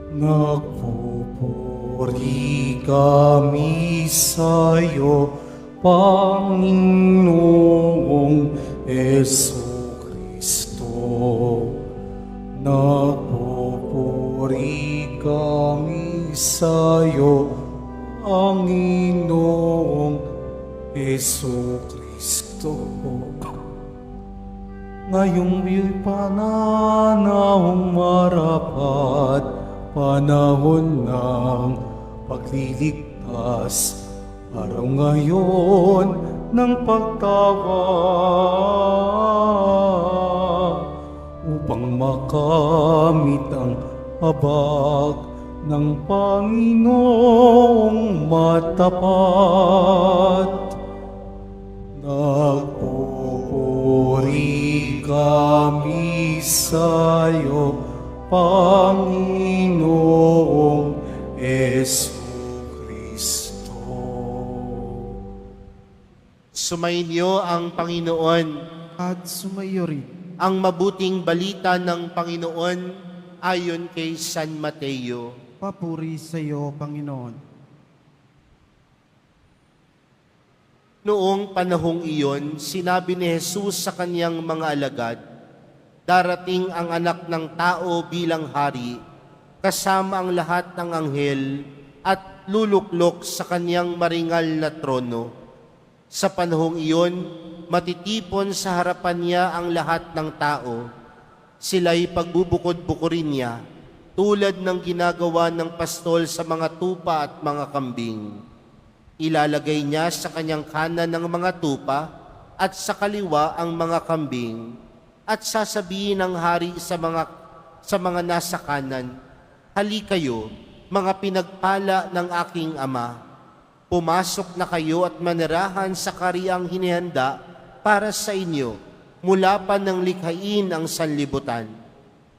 Nagpupuri kami sa'yo, Panginoong Jesucristo. Nagpupuri kami sa'yo, Panginoong Jesucristo. Ngayong pananahong marapat, panahon ng pagliligtas, araw ngayon ng pagtawa, upang makamit ang habag ng Panginoong matapat. Nagpupuri kami sa'yo, Panginoong Jesucristo. Sumainyo ang Panginoon. At sumayo rin. Ang mabuting balita ng Panginoon ayon kay San Mateo. Papuri sa iyo, Panginoon. Noong panahong iyon, sinabi ni Jesus sa kaniyang mga alagad, darating ang anak ng tao bilang hari, kasama ang lahat ng anghel at luluklok sa kaniyang maringal na trono. Sa panahong iyon, matitipon sa harapan niya ang lahat ng tao. Sila'y pagbubukod-bukurin niya, tulad ng ginagawa ng pastol sa mga tupa at mga kambing. Ilalagay niya sa kanyang kanan ng mga tupa at sa kaliwa ang mga kambing, at sasabihin ng hari sa mga nasa kanan, "Hali kayo, mga pinagpala ng aking ama. Pumasok na kayo at manirahan sa kariang hinihanda para sa inyo mula pa nang likhain ang sanlibutan.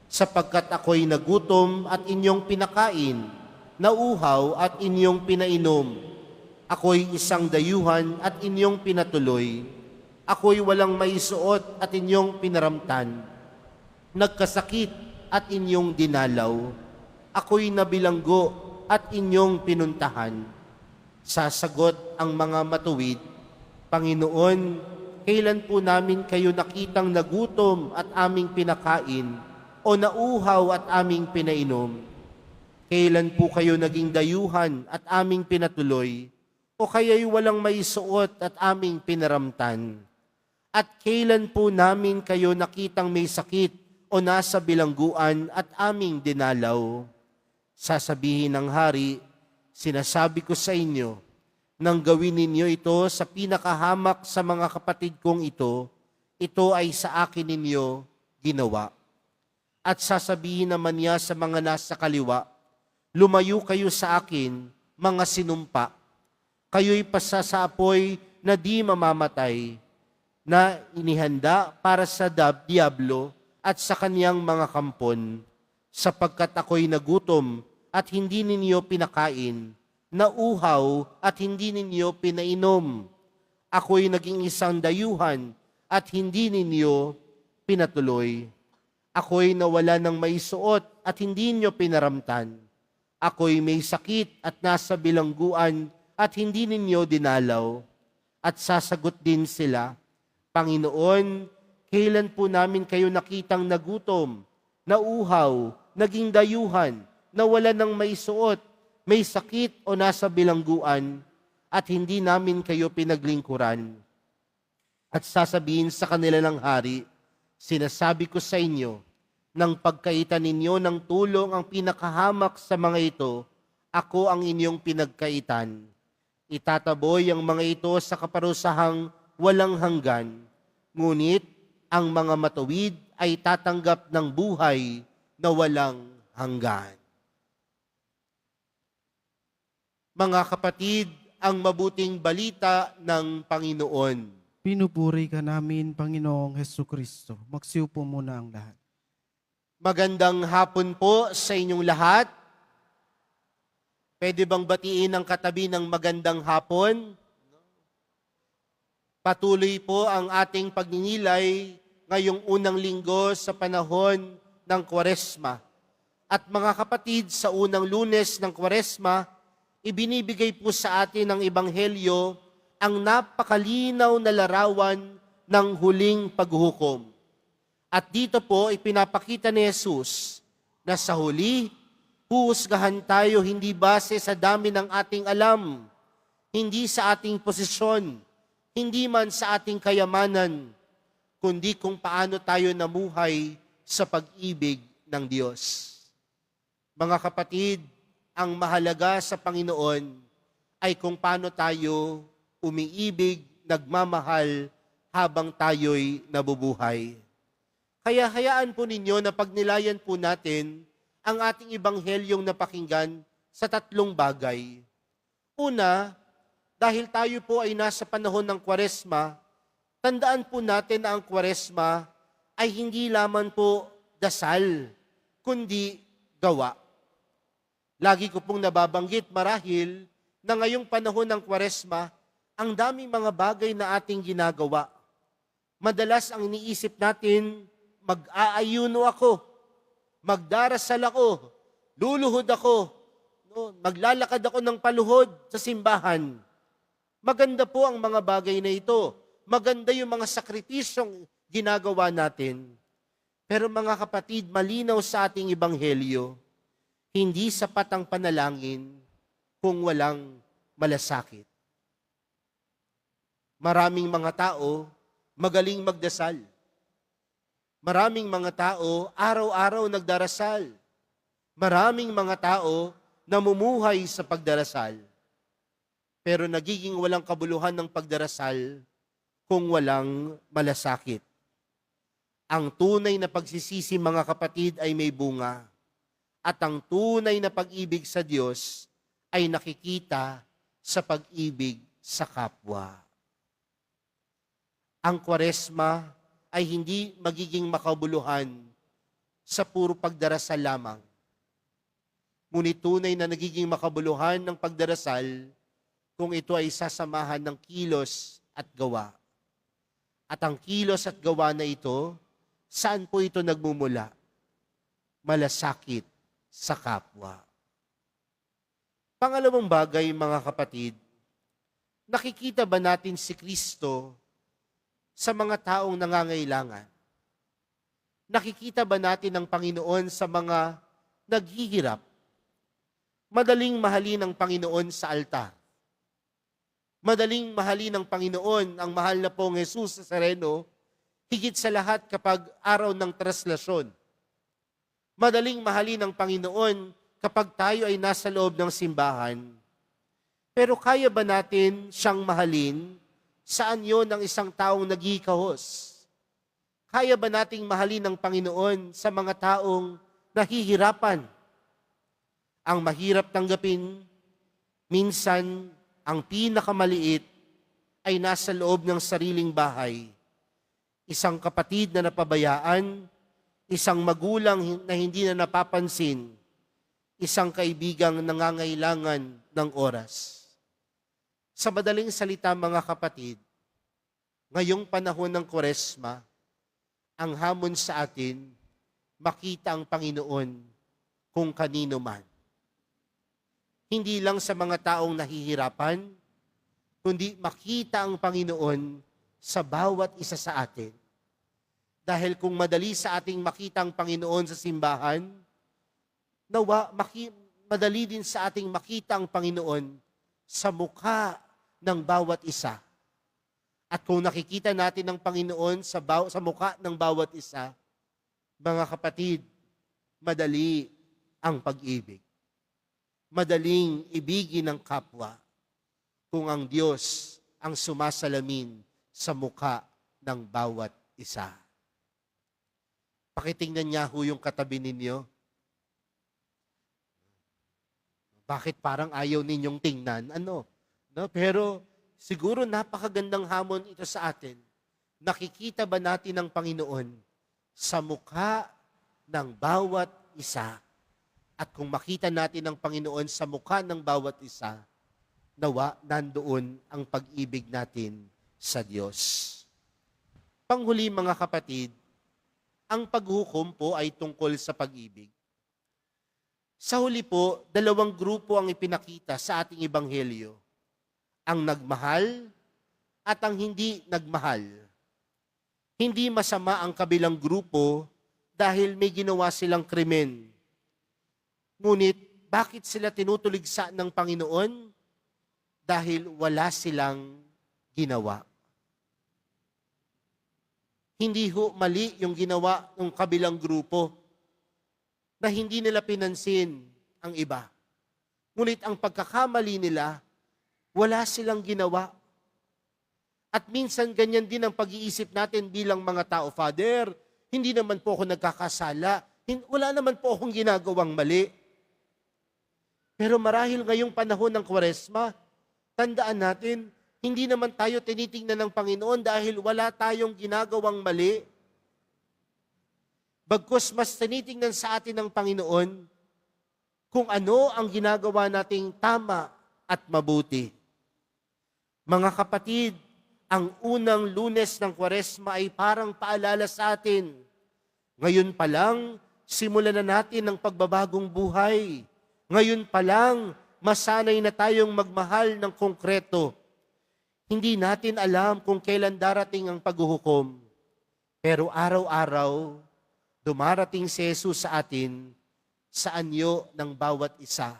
Sapagkat ako'y nagutom at inyong pinakain, nauhaw at inyong pinainom. Ako'y isang dayuhan at inyong pinatuloy. Ako'y walang maisuot at inyong pinaramtan. Nagkasakit at inyong dinalaw. Ako'y nabilanggo at inyong pinuntahan." Sasagot ang mga matuwid, "Panginoon, kailan po namin kayo nakitang nagutom at aming pinakain, o nauhaw at aming pinainom? Kailan po kayo naging dayuhan at aming pinatuloy, o kaya'y walang maisuot at aming pinaramtan? At kailan po namin kayo nakitang may sakit o nasa bilangguan at aming dinalaw?" Sasabihin ng hari, "Sinasabi ko sa inyo, nang gawin ninyo ito sa pinakahamak sa mga kapatid kong ito ay sa akin ninyo ginawa." At sasabihin naman niya sa mga nasa kaliwa, "Lumayo kayo sa akin, mga sinumpa. Kayo'y pasasaapoy na di mamamatay, na inihanda para sa diablo at sa kaniyang mga kampon. Sapagkat ako'y nagutom at hindi ninyo pinakain, nauhaw at hindi ninyo pinainom. Ako'y naging isang dayuhan at hindi ninyo pinatuloy. Ako'y nawala ng maisuot at hindi ninyo pinaramtan. Ako'y may sakit at nasa bilangguan at hindi ninyo dinalaw." At sasagot din sila, "Panginoon, kailan po namin kayo nakitang nagutom, nauhaw, naging dayuhan, nawala ng maisuot, may sakit o nasa bilangguan, at hindi namin kayo pinaglingkuran?" At sasabihin sa kanila ng hari, "Sinasabi ko sa inyo, nang pagkaitan ninyo ng tulong ang pinakahamak sa mga ito, ako ang inyong pinagkaitan. Itataboy ang mga ito sa kaparusahang walang hanggan, ngunit ang mga matuwid ay tatanggap ng buhay na walang hanggan." Mga kapatid, ang mabuting balita ng Panginoon. Pinupuri ka namin, Panginoong Hesukristo. Magsiupo muna ang lahat. Magandang hapon po sa inyong lahat. Pwede bang batiin ang katabi ng magandang hapon? Patuloy po ang ating pagninilay ngayong unang linggo sa panahon ng Kwaresma. At mga kapatid, sa unang Lunes ng Kwaresma, ibinibigay po sa atin ng Ebanghelyo ang napakalinaw na larawan ng huling paghuhukom. At dito po ipinapakita ni Jesus na sa huli, huhusgahan tayo hindi base sa dami ng ating alam, hindi sa ating posisyon, hindi man sa ating kayamanan, kundi kung paano tayo namuhay sa pag-ibig ng Diyos. Mga kapatid, ang mahalaga sa Panginoon ay kung paano tayo umiibig, nagmamahal habang tayo'y nabubuhay. Kaya hayaan po ninyo na pagnilayan po natin ang ating Ebanghelyong napakinggan sa tatlong bagay. Una, dahil tayo po ay nasa panahon ng Kwaresma, tandaan po natin na ang Kwaresma ay hindi lamang po dasal, kundi gawa. Lagi ko pong nababanggit marahil na ngayong panahon ng Kwaresma, ang daming mga bagay na ating ginagawa. Madalas ang iniisip natin, mag-aayuno ako, magdarasal ako, luluhod ako, maglalakad ako ng paluhod sa simbahan. Maganda po ang mga bagay na ito. Maganda yung mga sakripisyong ginagawa natin. Pero mga kapatid, malinaw sa ating Ebanghelyo, hindi sapat ang panalangin kung walang malasakit. Maraming mga tao magaling magdasal. Maraming mga tao araw-araw nagdarasal. Maraming mga tao namumuhay sa pagdarasal. Pero nagiging walang kabuluhan ng pagdarasal kung walang malasakit. Ang tunay na pagsisisi, mga kapatid, ay may bunga. At ang tunay na pag-ibig sa Diyos ay nakikita sa pag-ibig sa kapwa. Ang Kwaresma ay hindi magiging makabuluhan sa puro pagdarasal lamang. Ngunit tunay na nagiging makabuluhan ng pagdarasal kung ito ay sasamahan ng kilos at gawa. At ang kilos at gawa na ito, saan po ito nagmumula? Malasakit sa kapwa. Pangalawang bagay, mga kapatid, nakikita ba natin si Kristo sa mga taong nangangailangan? Nakikita ba natin ang Panginoon sa mga naghihirap? Madaling mahalin ang Panginoon sa altar. Madaling mahalin ng Panginoon ang mahal na pong Jesus sa Nazareno, higit sa lahat kapag araw ng traslasyon. Madaling mahalin ng Panginoon kapag tayo ay nasa loob ng simbahan. Pero kaya ba natin siyang mahalin sa anyo ng isang taong naghihikahos? Kaya ba nating mahalin ng Panginoon sa mga taong nahihirapan? Ang mahirap tanggapin, minsan ang pinakamaliit ay nasa loob ng sariling bahay. Isang kapatid na napabayaan, isang magulang na hindi na napapansin, isang kaibigang nangangailangan ng oras. Sa madaling salita, mga kapatid, ngayong panahon ng Kwaresma, ang hamon sa atin, makita ang Panginoon kung kanino man. Hindi lang sa mga taong nahihirapan, kundi makita ang Panginoon sa bawat isa sa atin. Dahil kung madali sa ating makita ang Panginoon sa simbahan, madali din sa ating makita ang Panginoon sa mukha ng bawat isa. At kung nakikita natin ang Panginoon sa mukha ng bawat isa, mga kapatid, madali ang pag-ibig. Madaling ibigin ng kapwa kung ang Diyos ang sumasalamin sa mukha ng bawat isa. Pakitingnan niya ho yung katabi ninyo. Bakit parang ayaw ninyong tingnan? No? Pero siguro napakagandang hamon ito sa atin. Nakikita ba natin ang Panginoon sa mukha ng bawat isa? At kung makita natin ang Panginoon sa mukha ng bawat isa, nawa nandoon ang pag-ibig natin sa Diyos. Panghuli, mga kapatid, ang paghukom po ay tungkol sa pag-ibig. Sa huli po, dalawang grupo ang ipinakita sa ating ebanghelyo. Ang nagmahal at ang hindi nagmahal. Hindi masama ang kabilang grupo dahil may ginawa silang krimen. Ngunit, bakit sila tinutuligsa ng Panginoon? Dahil wala silang ginawa. Hindi ho mali yung ginawa ng kabilang grupo na hindi nila pinansin ang iba. Ngunit ang pagkakamali nila, wala silang ginawa. At minsan ganyan din ang pag-iisip natin bilang mga tao. Father, hindi naman po ako nagkakasala. Wala naman po akong ginagawang mali. Pero marahil ngayong panahon ng Kwaresma, tandaan natin, hindi naman tayo tinitingnan ng Panginoon dahil wala tayong ginagawang mali. Bagkus mas tinitingnan sa atin ng Panginoon kung ano ang ginagawa nating tama at mabuti. Mga kapatid, ang unang Lunes ng Kwaresma ay parang paalala sa atin. Ngayon pa lang, simulan na natin ang pagbabagong buhay. Ngayon pa lang, masanay na tayong magmahal ng konkreto. Hindi natin alam kung kailan darating ang paghuhukom. Pero araw-araw, dumarating si Jesus sa atin sa anyo ng bawat isa,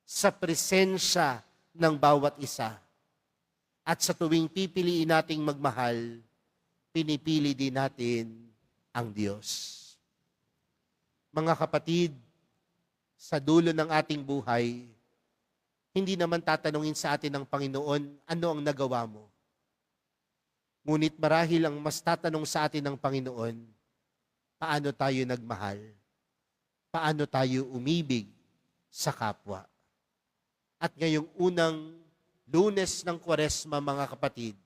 sa presensya ng bawat isa. At sa tuwing pipiliin nating magmahal, pinipili din natin ang Diyos. Mga kapatid, sa dulo ng ating buhay, hindi naman tatanungin sa atin ng Panginoon, ano ang nagawa mo? Ngunit marahil ang mas tatanong sa atin ng Panginoon, paano tayo nagmahal? Paano tayo umibig sa kapwa? At ngayong unang Lunes ng Kwaresma, mga kapatid,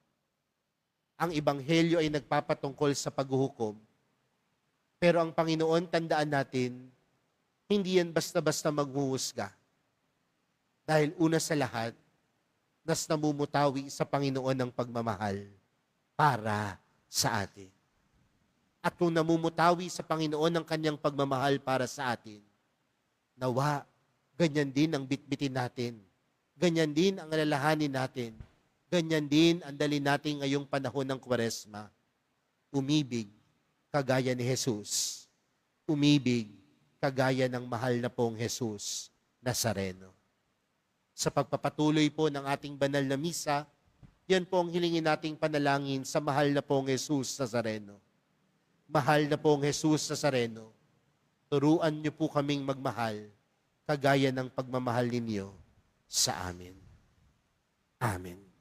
ang Ebanghelyo ay nagpapatungkol sa paghuhukom. Pero ang Panginoon, tandaan natin, hindi yan basta-basta maghuhusga. Dahil una sa lahat, nas namumutawi sa Panginoon ng pagmamahal para sa atin. At kung namumutawi sa Panginoon ang kanyang pagmamahal para sa atin, nawa, ganyan din ang bitbitin natin. Ganyan din ang alalahanin natin. Ganyan din ang dalhin natin ngayong panahon ng Kwaresma. Umibig kagaya ni Jesus. Umibig kagaya ng mahal na pong Jesus Nazareno. Sa pagpapatuloy po ng ating banal na misa, yan po ang hilingin nating panalangin sa mahal na pong Jesus Nazareno. Mahal na pong Jesus Nazareno, turuan niyo po kaming magmahal kagaya ng pagmamahal ninyo sa amin. Amen.